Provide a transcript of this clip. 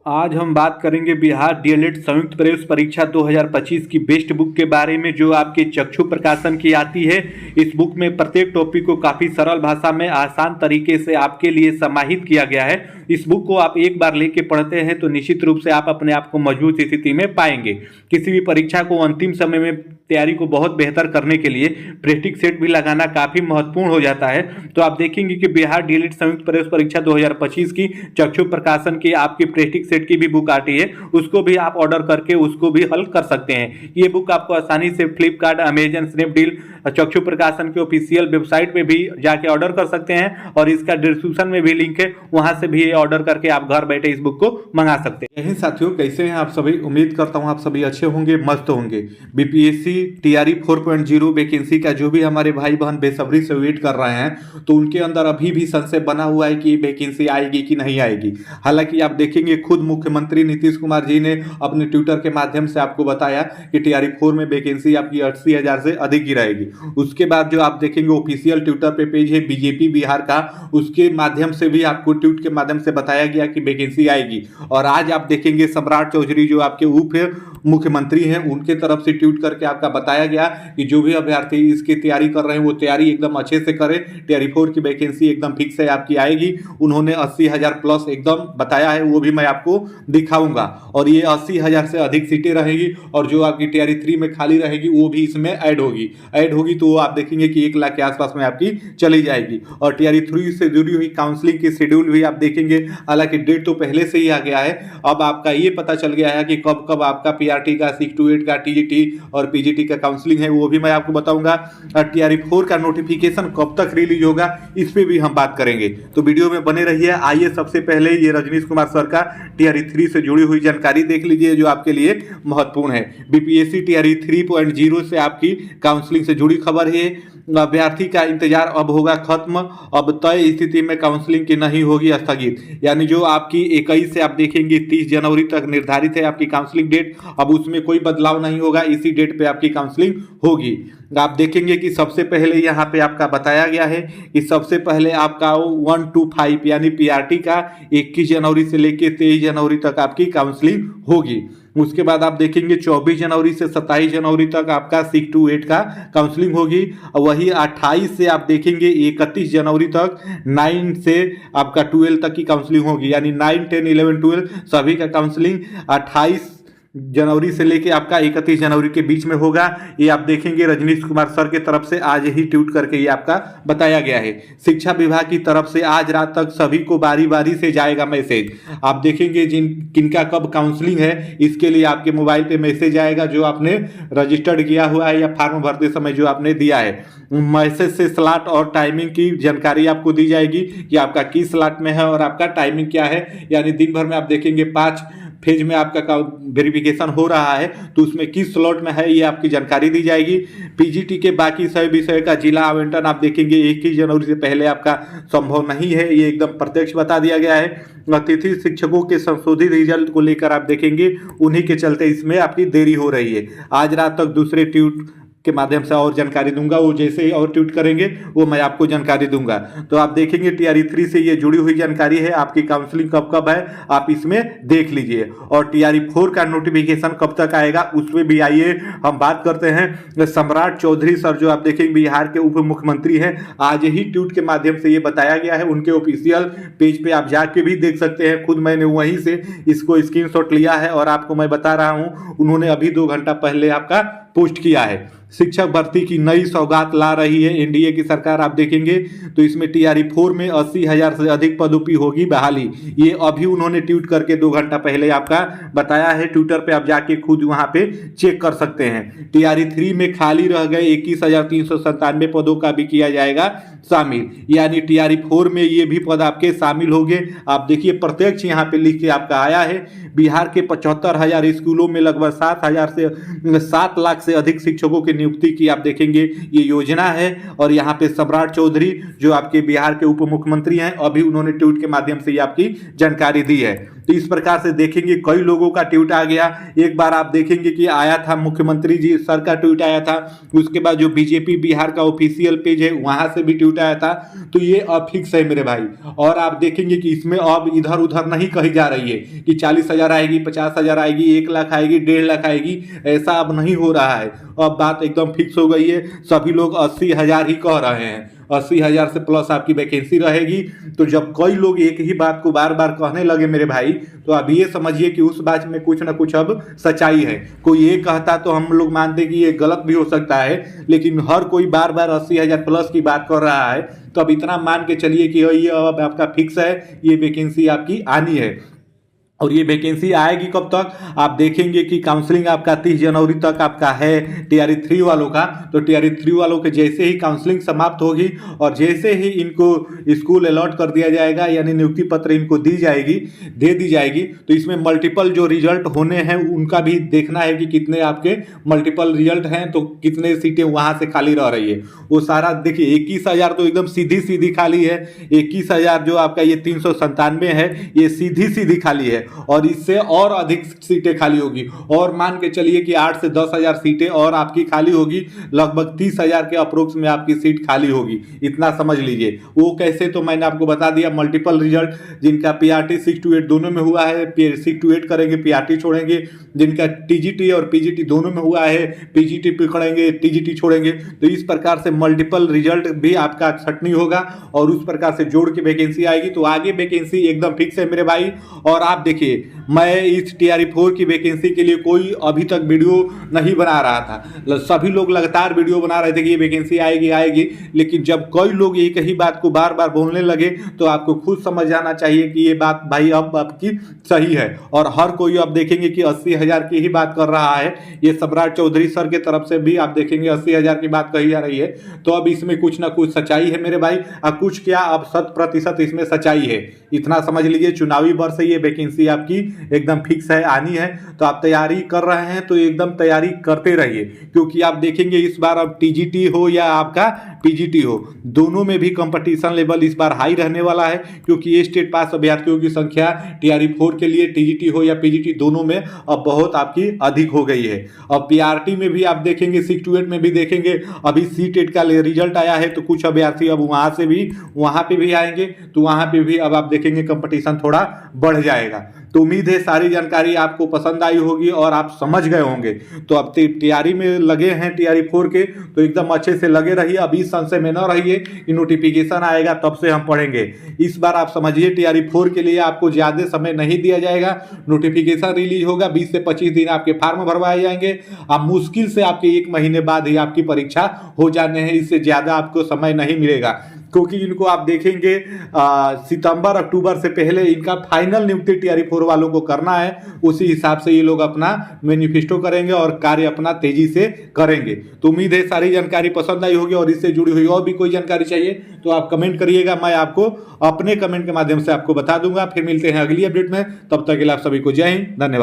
आज हम बात करेंगे बिहार डीएलएड संयुक्त प्रवेश परीक्षा 2025 की बेस्ट बुक के बारे में, जो आपके चक्षु प्रकाशन की आती है। इस बुक में प्रत्येक टॉपिक को काफ़ी सरल भाषा में आसान तरीके से आपके लिए समाहित किया गया है। इस बुक को आप एक बार लेके पढ़ते हैं तो निश्चित रूप से आप अपने आप को मजबूत स्थिति में पाएंगे। किसी भी परीक्षा को अंतिम समय में तैयारी को बहुत बेहतर करने के लिए प्रैक्टिस सेट भी लगाना काफ़ी महत्वपूर्ण हो जाता है। तो आप देखेंगे कि बिहार डीएलएड संयुक्त प्रवेश परीक्षा 2025 की चक्षु प्रकाशन की आपकी प्रैक्टिस सेट की भी बुक आती है, उसको भी आप ऑर्डर करके उसको भी हल कर सकते हैं। ये बुक आपको आसानी से फ्लिपकार्ट, अमेजन, स्नैपडील, चक्षु प्रकाशन के ऑफिशियल वेबसाइट पे भी जाके ऑर्डर कर सकते हैं और इसका डिस्क्रिप्शन में भी लिंक है, वहां से भी ऑर्डर करके आप घर बैठे इस बुक को मंगा सकते हैं। यही साथियों, कैसे हैं आप सभी? उम्मीद करता हूं आप सभी अच्छे होंगे, मस्त होंगे। बीपीएससी टीआरई 4.0 वैकेंसी का जो भी हमारे भाई बहन बेसब्री से वेट कर रहे हैं, तो उनके अंदर अभी भी संशय बना हुआ है कि वैकेंसी आएगी कि नहीं आएगी। हालांकि आप देखेंगे खुद मुख्यमंत्री नीतीश कुमार जी ने अपने ट्विटर के माध्यम से आपको बताया कि टीआरई 4 में वैकेंसी आपकी 80,000 से अधिक ही रहेगी। उसके बाद जो आप देखेंगे ऑफिशियल ट्विटर पे पेज है बीजेपी बिहार का, उसके माध्यम से भी आपको ट्वीट के माध्यम से बताया गया कि वैकेंसी आएगी। और आज आप देखेंगे सम्राट चौधरी जो आपके उप मुख्यमंत्री हैं, उनके तरफ से ट्वीट करके आपका बताया गया कि जो भी अभ्यर्थी इसकी तैयारी कर रहे हैं वो तैयारी एकदम अच्छे से करें। टीआरई 4 की वैकेंसी एकदम फिक्स है आपकी आएगी। उन्होंने 80,000 प्लस एकदम बताया है, वो भी मैं आपको दिखाऊंगा। और ये 80,000 से अधिक सीटें रहेगी और जो आपकी टीआरई 3 में खाली रहेगी वो भी इसमें ऐड होगी तो आप देखेंगे कि 1 लाख के आसपास में आपकी चली जाएगी। और टीआरई 3 से जुड़ी हुई काउंसलिंग की शेड्यूल भी आप देखेंगे, हालांकि डेट तो पहले से ही आ गया है। अब आपका ये पता चल गया है कि कब कब आपका पीआरटी का, 628 का, टीजीटी और पीजीटी का काउंसलिंग है, वो भी मैं आपको बताऊंगा। और टीआरई 4 का नोटिफिकेशन कब तक रिलीज होगा इस पे भी हम बात करेंगे, तो वीडियो में बने रहिए। आइए सबसे पहले ये रजनीश कुमार सर का टीआरई 3 से जुड़ी हुई जानकारी देख लीजिए जो आपके लिए महत्वपूर्ण है। बीपीएससी टीआरई 3.0 से आपकी काउंसलिंग से जुड़ी खबर है। अभ्यर्थी का इंतजार अब होगा खत्म, अब तय स्थिति में काउंसलिंग की नहीं होगी स्थगित। यानी जो आपकी 21 से आप देखेंगे 30 जनवरी तक निर्धारित है आपकी काउंसलिंग डेट, अब उसमें कोई बदलाव नहीं होगा, इसी डेट पे आपकी काउंसलिंग होगी। आप देखेंगे कि सबसे पहले यहाँ पे आपका बताया गया है कि सबसे पहले आपका 1 to 5 यानी पीआरटी का 21 जनवरी से लेकर 23 जनवरी तक आपकी काउंसलिंग होगी। उसके बाद आप देखेंगे 24 जनवरी से 27 जनवरी तक आपका 6 to 8 का काउंसलिंग होगी। वही 28 से आप देखेंगे 31 जनवरी तक 9 से आपका 12 तक की काउंसलिंग होगी, यानी 9, 10, 11, 12 सभी का काउंसलिंग 28 जनवरी से लेके आपका 31 जनवरी के बीच में होगा। ये आप देखेंगे रजनीश कुमार सर के तरफ से आज ही ट्वीट करके ये आपका बताया गया है। शिक्षा विभाग की तरफ से आज रात तक सभी को बारी बारी से जाएगा मैसेज। आप देखेंगे किनका कब काउंसलिंग है इसके लिए आपके मोबाइल पे मैसेज आएगा जो आपने रजिस्टर्ड किया हुआ है या फॉर्म भरते समय जो आपने दिया है। मैसेज से स्लॉट और टाइमिंग की जानकारी आपको दी जाएगी कि आपका किस स्लॉट में है और आपका टाइमिंग क्या है। यानी दिन भर में आप देखेंगे 5 फेज में आपका वेरिफिकेशन हो रहा है, तो उसमें किस स्लॉट में है ये आपकी जानकारी दी जाएगी। पीजीटी के बाकी सभी विषय का जिला आवंटन आप देखेंगे 21 जनवरी से पहले आपका संभव नहीं है, ये एकदम प्रत्यक्ष बता दिया गया है। अतिथि शिक्षकों के संशोधित रिजल्ट को लेकर आप देखेंगे उन्हीं के चलते इसमें आपकी देरी हो रही है। आज रात तक दूसरे ट्वीट के माध्यम से और जानकारी दूंगा, वो जैसे ही और ट्वीट करेंगे वो मैं आपको जानकारी दूंगा। तो आप देखेंगे टीआरई 3 से ये जुड़ी हुई जानकारी है, आपकी काउंसलिंग कब कब है आप इसमें देख लीजिए। और टीआरई 4 का नोटिफिकेशन कब तक आएगा उसमें भी आइए हम बात करते हैं। सम्राट चौधरी सर जो आप देखेंगे बिहार के उप मुख्यमंत्री हैं, आज ही ट्वीट के माध्यम से ये बताया गया है। उनके ऑफिशियल पेज पे आप जाके भी देख सकते हैं, खुद मैंने वहीं से इसको स्क्रीनशॉट लिया है और आपको मैं बता रहा हूं, उन्होंने अभी 2 घंटा पहले आपका पोस्ट किया है। शिक्षक भर्ती की नई सौगात ला रही है एनडीए की सरकार। आप देखेंगे तो इसमें टीआरई 4 में 80,000 से अधिक पदों की होगी बहाली। ये अभी उन्होंने ट्वीट करके 2 घंटा पहले आपका बताया है, ट्विटर पे आप जाके खुद वहां पे चेक कर सकते हैं। टीआरई 3 में खाली रह गए 21,397 पदों का भी किया जाएगा शामिल, यानी टीआरई 4 में ये भी पद आपके शामिल होंगे। आप देखिए प्रत्यक्ष यहाँ पे लिख के आपका आया है। बिहार के 75,000 स्कूलों में लगभग 7 लाख से अधिक शिक्षकों की नियुक्ति की आप देखेंगे ये योजना है। और यहाँ पे सम्राट चौधरी जो आपके बिहार के उप मुख्यमंत्री हैं, अभी उन्होंने ट्वीट के माध्यम से ये आपकी जानकारी दी है। तो इस प्रकार से देखेंगे कई लोगों का ट्वीट आ गया। एक बार आप देखेंगे कि आया था मुख्यमंत्री जी सर का ट्वीट आया था, उसके बाद जो बीजेपी बिहार का ऑफिशियल पेज है वहां से भी ट्वीट आया था। तो ये अब फिक्स है मेरे भाई। और आप देखेंगे कि इसमें अब इधर उधर नहीं कही जा रही है कि 40,000 आएगी, 50,000 आएगी, 1 लाख आएगी, 1.5 लाख आएगी, ऐसा अब नहीं हो रहा है। अब बात एकदम फिक्स हो गई है। सभी लोग 80,000 ही कह रहे हैं, 80,000 से प्लस आपकी वैकेंसी रहेगी। तो जब कई लोग एक ही बात को बार बार कहने लगे मेरे भाई, तो अब ये समझिए कि उस बात में कुछ ना कुछ अब सच्चाई है। कोई ये कहता तो हम लोग मानते कि ये गलत भी हो सकता है, लेकिन हर कोई बार बार 80,000 प्लस की बात कर रहा है, तो अब इतना मान के चलिए कि ये अब आपका फिक्स है, ये वैकेंसी आपकी आनी है। और ये वैकेंसी आएगी कब तक? आप देखेंगे कि काउंसलिंग आपका 30 जनवरी तक आपका है टीआरई 3 वालों का। तो टीआरई 3 वालों के जैसे ही काउंसलिंग समाप्त होगी और जैसे ही इनको स्कूल अलॉट कर दिया जाएगा, यानी नियुक्ति पत्र इनको दे दी जाएगी, तो इसमें मल्टीपल जो रिजल्ट होने हैं उनका भी देखना है कि कितने आपके मल्टीपल रिजल्ट हैं, तो कितने सीटें वहां से खाली रह रही है। वो सारा देखिए 21,000 तो एकदम सीधी सीधी खाली है। 21,000 जो आपका ये 397 है, ये सीधी सीधी खाली है। और इससे और अधिक सीटें खाली होगी, और मान के चलिए कि 8 से 10,000 सीटें और आपकी खाली होगी। लगभग 30,000 के अप्रोक्स में आपकी सीट खाली होगी, इतना समझ लीजिए। वो कैसे, तो मैंने आपको बता दिया। मल्टीपल रिजल्ट जिनका पीआरटी 6 to 8 दोनों में हुआ है, 6 to 8 करेंगे, पीआरटी छोड़ेंगे। जिनका टीजीटी और पीजीटी दोनों में हुआ है, पीजीटी पकड़ेंगे, टीजीटी छोड़ेंगे। तो इस प्रकार से मल्टीपल रिजल्ट भी आपका छटनी होगा और उस प्रकार से जोड़ के वैकेंसी आएगी। तो आगे वैकेंसी एकदम फिक्स है मेरे भाई। और आप देखिए, मैं इस टीआरई 4 की वैकेंसी के लिए कोई अभी तक वीडियो नहीं बना रहा था। सभी लोग लगातार वीडियो बना रहे थे कि ये वैकेंसी आएगी, लेकिन जब कई लोग एक ही बात को बार बार बोलने लगे, तो आपको खुद समझ जाना चाहिए कि ये बात भाई अब आपकी सही है। और हर कोई अब देखेंगे कि 80,000 की ही बात कर रहा है। ये सम्राट चौधरी सर के तरफ से भी आप देखेंगे 80,000 की बात कही जा रही है। तो अब इसमें कुछ ना कुछ सच्चाई है मेरे भाई। अब कुछ क्या, अब 100% इसमें सच्चाई है, इतना समझ लीजिए। चुनावी वर्ष है, ये वैकेंसी आपकी एकदम फिक्स है, आनी है। तो आप तैयारी कर रहे हैं तो एकदम तैयारी करते रहिए, क्योंकि आप देखेंगे इस बार अब टीजीटी हो या आपका पीजीटी हो, दोनों में भी कंपटीशन लेवल इस बार हाई रहने वाला है। क्योंकि ये स्टेट पास अभ्यर्थियों की संख्या टीआरई 4 के लिए, टीजीटी हो या पीजीटी दोनों में अब बहुत आपकी अधिक हो गई है। अब पीआरटी में भी आप देखेंगे, 6 to 8 में भी देखेंगे, अभी सीटेट का रिजल्ट आया है, तो कुछ अभ्यर्थी अब वहां पे भी आएंगे। तो वहां पे भी अब आप देखेंगे कंपटीशन थोड़ा बढ़ जाएगा। तो उम्मीद है सारी जानकारी आपको पसंद आई होगी और आप समझ गए होंगे। तो अब तैयारी में लगे हैं टीआरई 4 के, तो एकदम अच्छे से लगे रहिए। अभी संशय में न रहिए कि नोटिफिकेशन आएगा तब से हम पढ़ेंगे। इस बार आप समझिए टीआरई 4 के लिए आपको ज्यादा समय नहीं दिया जाएगा। नोटिफिकेशन रिलीज होगा, 20 से 25 दिन आपके फॉर्म भरवाए जाएंगे। आप मुश्किल से आपके 1 महीने बाद ही आपकी परीक्षा हो जाने हैं, इससे ज्यादा आपको समय नहीं मिलेगा। क्योंकि इनको आप देखेंगे सितंबर अक्टूबर से पहले इनका फाइनल नियुक्ति टीआरई 4 वालों को करना है। उसी हिसाब से ये लोग अपना मैनिफेस्टो करेंगे और कार्य अपना तेजी से करेंगे। तो उम्मीद है सारी जानकारी पसंद आई होगी, और इससे जुड़ी हुई और भी कोई जानकारी चाहिए तो आप कमेंट करिएगा, मैं आपको अपने कमेंट के माध्यम से आपको बता दूंगा। फिर मिलते हैं अगली अपडेट में, तब तक के लिए आप सभी को जय हिंद, धन्यवाद।